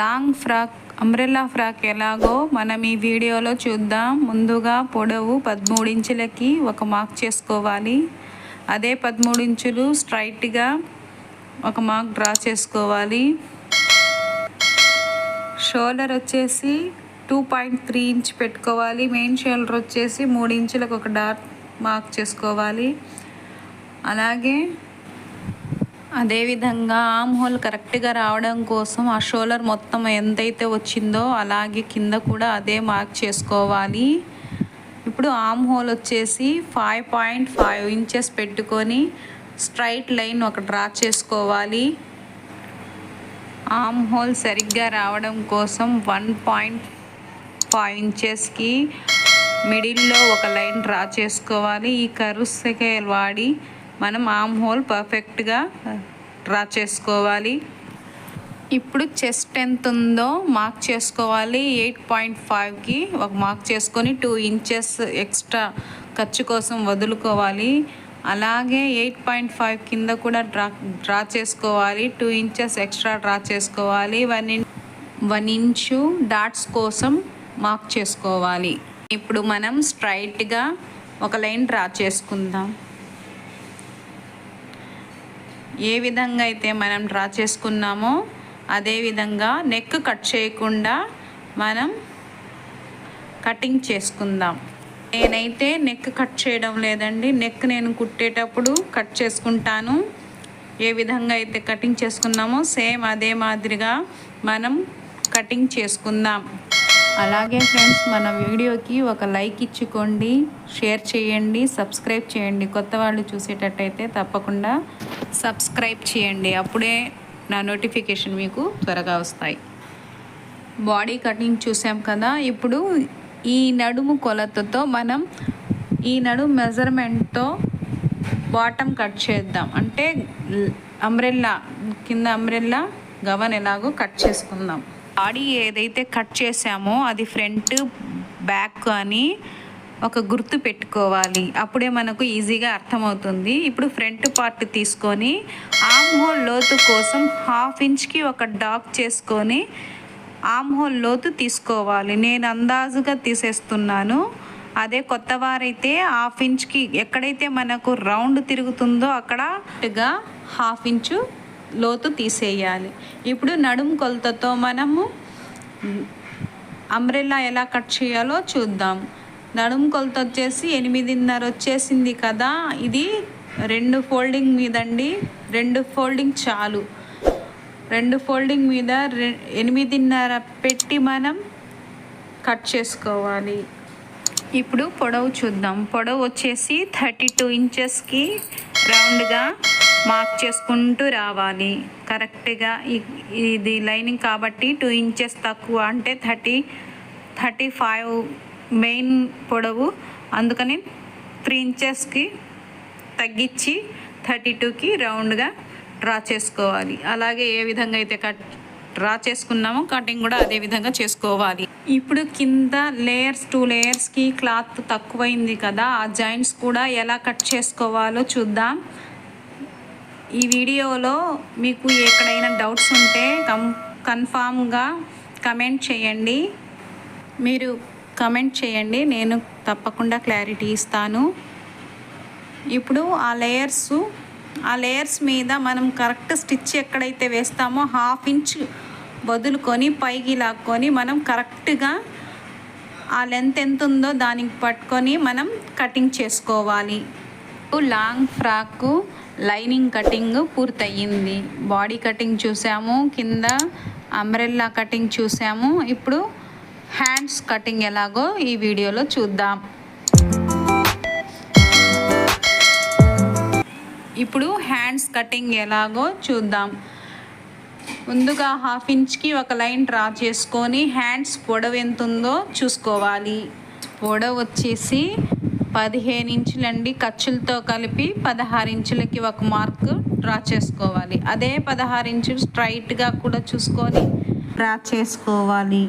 Long frock umbrella frock ఎలాగో మనం ఈ వీడియోలో చూద్దాం. ముందుగా పొడవు 13 ఇంచులకి ఒక మార్క్ చేసుకోవాలి. అదే 13 ఇంచులు స్ట్రైట్గా ఒక మార్క్ డ్రా చేసుకోవాలి. షోల్డర్ వచ్చేసి 2.3 ఇంచ్ పెట్టుకోవాలి. మెయిన్ షోల్డర్ వచ్చేసి 3 ఇంచులకు ఒక డాట్ మార్క్ చేసుకోవాలి. అలాగే అదేవిధంగా ఆమ్ హోల్ కరెక్ట్గా రావడం కోసం ఆ షోల్డర్ మొత్తం ఎంతైతే వచ్చిందో అలాగే కింద కూడా అదే మార్క్ చేసుకోవాలి. ఇప్పుడు ఆమ్ హోల్ వచ్చేసి 5.5 ఇంచెస్ పెట్టుకొని స్ట్రైట్ లైన్ ఒక డ్రా చేసుకోవాలి. ఆమ్ హోల్ సరిగ్గా రావడం కోసం 1.5 ఇంచెస్కి మిడిల్లో ఒక లైన్ డ్రా చేసుకోవాలి. ఈ కర్వ్ స్కేల్ వాడి మనం ఆమ్ హోల్ పర్ఫెక్ట్గా డ్రా చేసుకోవాలి. ఇప్పుడు చెస్ట్ ఎంత ఉందో మార్క్ చేసుకోవాలి. 8.5కి ఒక మార్క్ చేసుకొని 2 ఇంచెస్ ఎక్స్ట్రా ఖర్చు కోసం వదులుకోవాలి. అలాగే 8.5 కింద కూడా డ్రా చేసుకోవాలి. 2 ఇంచెస్ ఎక్స్ట్రా డ్రా చేసుకోవాలి. 1 ఇంచు డాట్స్ కోసం మార్క్ చేసుకోవాలి. ఇప్పుడు మనం స్ట్రైట్గా ఒక లైన్ డ్రా చేసుకుందాం. ఏ విధంగా అయితే మనం డ్రా చేసుకున్నామో అదే విధంగా నెక్ కట్ చేయకుండా మనం కటింగ్ చేసుకుందాం. నేనైతే నెక్ కట్ చేయడం లేదండి. నెక్ నేను కుట్టేటప్పుడు కట్ చేసుకుంటాను. ఏ విధంగా అయితే కటింగ్ చేసుకున్నామో సేమ్ అదే మాదిరిగా మనం కటింగ్ చేసుకుందాం. అలాగే ఫ్రెండ్స్, మన వీడియోకి ఒక లైక్ ఇచ్చుకోండి, షేర్ చేయండి, సబ్స్క్రైబ్ చేయండి. కొత్త వాళ్ళు చూసేటట్టయితే తప్పకుండా సబ్స్క్రైబ్ చేయండి. అప్పుడే నా నోటిఫికేషన్ మీకు త్వరగా వస్తాయి. బాడీ కటింగ్ చూసాం కదా. ఇప్పుడు ఈ నడుము కొలతతో మనం ఈ నడుము మెజర్మెంట్తో బాటమ్ కట్ చేద్దాం. అంటే అంబ్రెల్లా కింద అంబ్రెల్లా గవన్ ఎలాగో కట్ చేసుకుందాం. బాడీ ఏదైతే కట్ చేసామో అది ఫ్రంట్ బ్యాక్ అని ఒక గుర్తు పెట్టుకోవాలి. అప్పుడే మనకు ఈజీగా అర్థమవుతుంది. ఇప్పుడు ఫ్రంట్ పార్ట్ తీసుకొని ఆమ్ హోల్ లోతు కోసం 1/2 ఇంచ్కి ఒక డాక్ చేసుకొని ఆమ్ హోల్ లోతు తీసుకోవాలి. నేను అందాజుగా తీసేస్తున్నాను. అదే కొత్త వారైతే 1/2 ఇంచ్కి ఎక్కడైతే మనకు రౌండ్ తిరుగుతుందో అక్కడ 1/2 ఇంచు లోతు తీసేయాలి. ఇప్పుడు నడుము కొలతతో మనము అంబ్రెల్లా ఎలా కట్ చేయాలో చూద్దాం. నడుము కొలత వచ్చేసి 8.5 వచ్చేసింది కదా. ఇది 2 ఫోల్డింగ్ మీదండి. 2 ఫోల్డింగ్ చాలు. 2 ఫోల్డింగ్ మీద 8.5 పెట్టి మనం కట్ చేసుకోవాలి. ఇప్పుడు పొడవు చూద్దాం. పొడవు వచ్చేసి 32 ఇంచెస్కి రౌండ్గా మార్క్ చేసుకుంటూ రావాలి. కరెక్ట్గా ఇది లైనింగ్ కాబట్టి 2 ఇంచెస్ తక్కువ అంటే 35 మెయిన్ పొడవు. అందుకని 3 ఇంచెస్కి తగ్గించి 32కి రౌండ్గా డ్రా చేసుకోవాలి. అలాగే ఏ విధంగా అయితే డ్రా చేసుకున్నామో కటింగ్ కూడా అదే విధంగా చేసుకోవాలి. ఇప్పుడు కింద లేయర్స్ 2 లేయర్స్కి క్లాత్ తక్కువైంది కదా. ఆ జాయింట్స్ కూడా ఎలా కట్ చేసుకోవాలో చూద్దాం. ఈ వీడియోలో మీకు ఎక్కడైనా డౌట్స్ ఉంటే కన్ఫామ్గా కమెంట్ చేయండి. మీరు కమెంట్ చేయండి, నేను తప్పకుండా క్లారిటీ ఇస్తాను. ఇప్పుడు ఆ లేయర్స్ మీద మనం కరెక్ట్ స్టిచ్ ఎక్కడైతే వేస్తామో 1/2 ఇంచ్ వదులుకొని పైకి లాక్కొని మనం కరెక్ట్గా ఆ లెంత్ ఎంత ఉందో దానికి పట్టుకొని మనం కటింగ్ చేసుకోవాలి. లాంగ్ ఫ్రాక్ లైనింగ్ కటింగ్ పూర్తయింది. బాడీ కటింగ్ చూసాము, కింద అంబ్రెల్లా కటింగ్ చూసాము. ఇప్పుడు హ్యాండ్స్ కటింగ్ ఎలాగో ఈ వీడియోలో చూద్దాం. ఇప్పుడు హ్యాండ్స్ కటింగ్ ఎలాగో చూద్దాం. ముందుగా 1/2 ఇంచ్కి ఒక లైన్ డ్రా చేసుకొని హ్యాండ్స్ పొడవు ఎంత ఉందో చూసుకోవాలి. పొడవు వచ్చేసి 15 ఇంచులండి. ఖర్చులతో కలిపి 16 ఇంచులకి ఒక మార్క్ డ్రా చేసుకోవాలి. అదే 16 ఇంచులు స్ట్రైట్గా కూడా చూసుకొని డ్రా చేసుకోవాలి.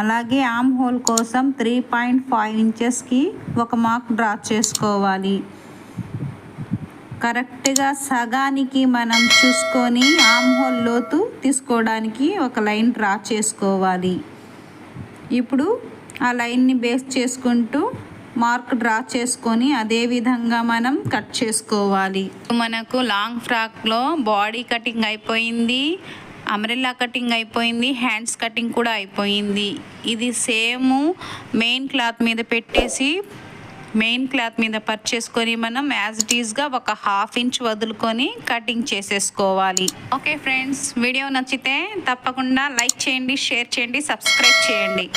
అలాగే ఆమ్ హోల్ కోసం 3.5 ఇంచెస్కి ఒక మార్క్ డ్రా చేసుకోవాలి. కరెక్ట్గా సగానికి మనం చూసుకొని ఆమ్ హోల్ లోతు తీసుకోవడానికి ఒక లైన్ డ్రా చేసుకోవాలి. ఇప్పుడు ఆ లైన్ని బేస్ చేసుకుంటూ మార్క్ డ్రా చేసుకొని అదే విధంగా మనం కట్ చేసుకోవాలి. మనకు లాంగ్ ఫ్రాక్లో బాడీ కటింగ్ అయిపోయింది, అంబ్రెల్లా కటింగ్ అయిపోయింది, హ్యాండ్స్ కటింగ్ కూడా అయిపోయింది. ఇది సేమ్ మెయిన్ క్లాత్ మీద పెట్టేసి మెయిన్ క్లాత్ మీద పర్చేసుకొని మనం యాజ్ ఇట్ ఈస్గా ఒక 1/2 ఇంచ్ వదులుకొని కటింగ్ చేసేసుకోవాలి. ఓకే ఫ్రెండ్స్, వీడియో నచ్చితే తప్పకుండా లైక్ చేయండి, షేర్ చేయండి, సబ్స్క్రైబ్ చేయండి.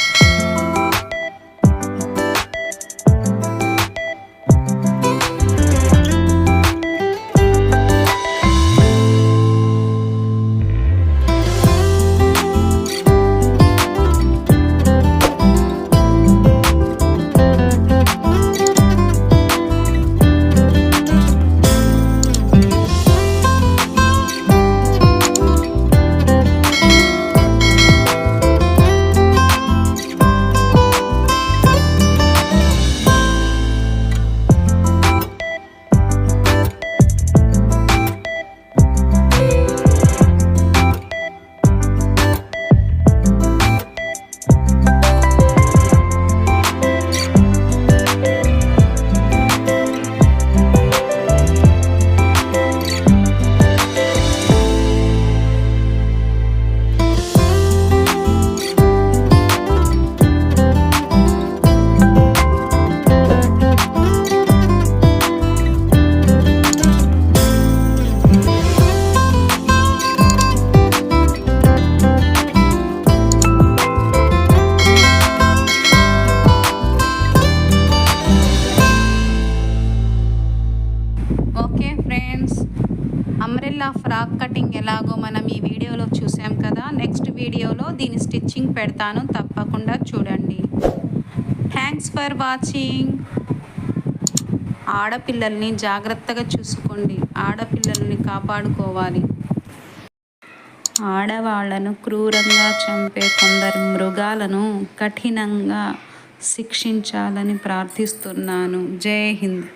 Okay friends, umbrella frock cutting ఎలాగో మనం ఈ వీడియోలో చూసాం కదా. నెక్స్ట్ వీడియోలో దీని స్టిచ్చింగ్ పెడతాను, తప్పకుండా చూడండి. Thanks for watching. ఆడపిల్లల్ని జాగ్రత్తగా చూసుకోండి, ఆడపిల్లల్ని కాపాడుకోవాలి. ఆడవాళ్లను క్రూరంగా చంపే కొందరు మృగాలను కఠినంగా శిక్షించాలని ప్రార్థిస్తున్నాను. జై హింద్.